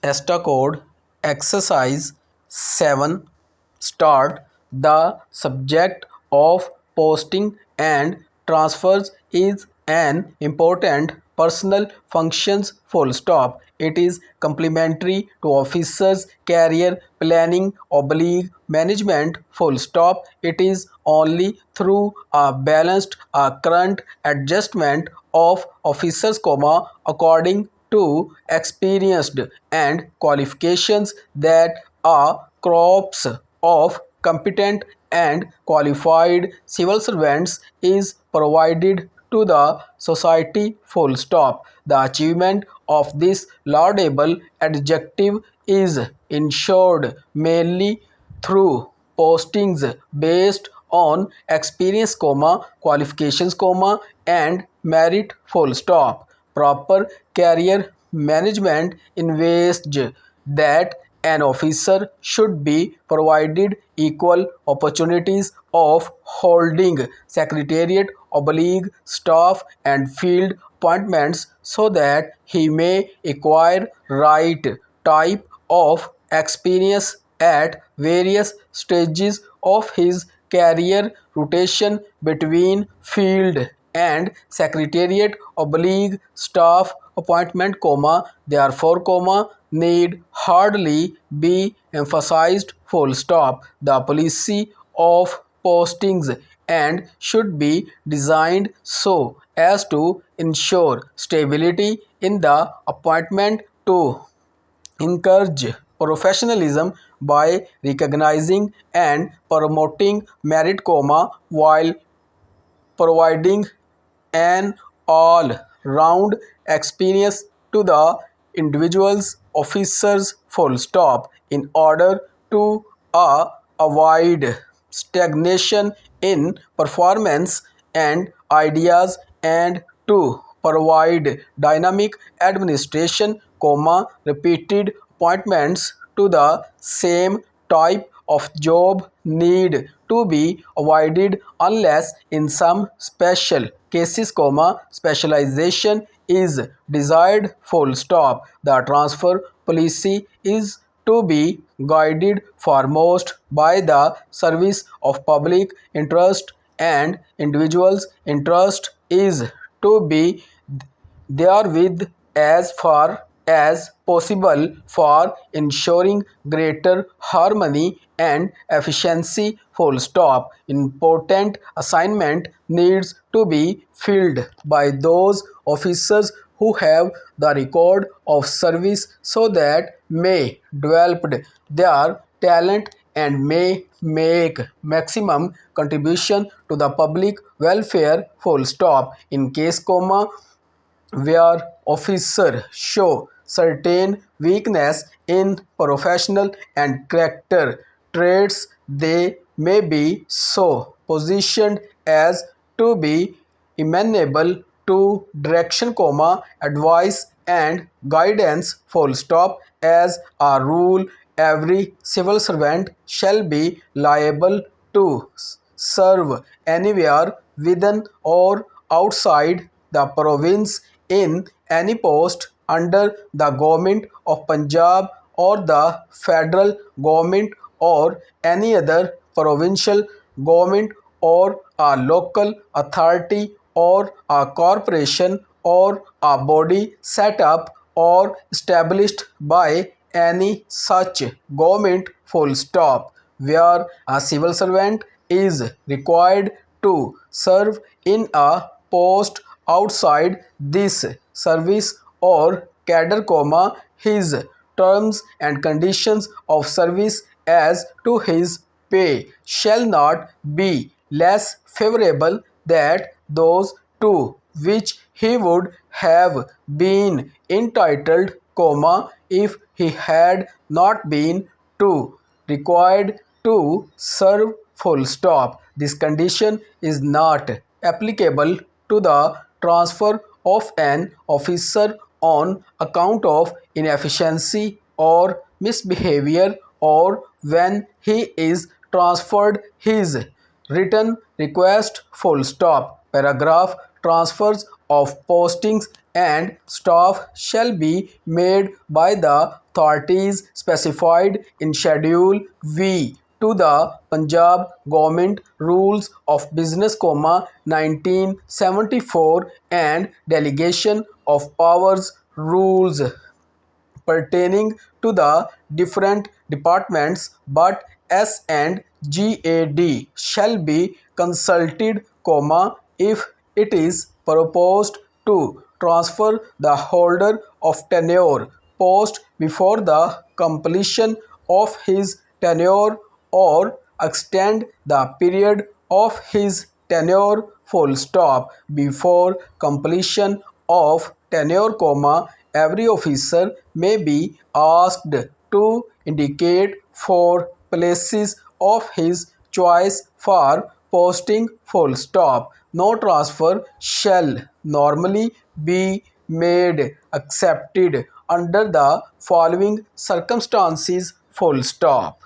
ESTA code exercise 7 start. The subject of posting and transfers is an important personal functions full stop. It is complementary to officers career planning oblique management full stop. It is only through a balanced current adjustment of officers comma according to experienced and qualifications that are crops of competent and qualified civil servants is provided to the society full stop. The achievement of this laudable adjective is ensured mainly through postings based on experience comma qualifications comma and merit full stop. Proper career management envisages that an officer should be provided equal opportunities of holding secretariat oblique staff and field appointments so that he may acquire right type of experience at various stages of his career. Rotation between field and secretariat oblique staff appointment comma therefore comma need hardly be emphasized full stop. The policy of postings and should be designed so as to ensure stability in the appointment to encourage professionalism by recognizing and promoting merit comma while providing an all-round experience to the individual's officers full stop. In order to avoid stagnation in performance and ideas and to provide dynamic administration comma repeated appointments to the same type of job need to be avoided unless in some special cases comma specialization is desired full stop. The transfer policy is to be guided foremost by the service of public interest and individuals interest is to be therewith as far as possible for ensuring greater harmony and efficiency full stop. Important assignment needs to be filled by those officers who have the record of service so that may develop their talent and may make maximum contribution to the public welfare full stop. In case comma where officers show certain weakness in professional and character traits, they may be so positioned as to be amenable to direction comma advice and guidance full stop. As a rule, every civil servant shall be liable to serve anywhere within or outside the province in any post under the government of Punjab or the federal government or any other provincial government or a local authority or a corporation or a body set up or established by any such government full stop. Where a civil servant is required to serve in a post outside this service or cadre comma his terms and conditions of service as to his pay shall not be less favorable than those to which he would have been entitled comma if he had not been to required to serve full stop. This condition is not applicable to the transfer of an officer on account of inefficiency or misbehavior or when he is transferred his written request full stop. Paragraph transfers of postings and staff shall be made by the authorities specified in Schedule V to the Punjab Government Rules of Business, 1974 and Delegation of Powers Rules pertaining to the different departments, but S and GAD shall be consulted, if it is proposed to transfer the holder of tenure post before the completion of his tenure or extend the period of his tenure full stop. Before completion of tenure, every officer may be asked to indicate 4 places of his choice for posting full stop. No transfer shall normally be made accepted under the following circumstances full stop.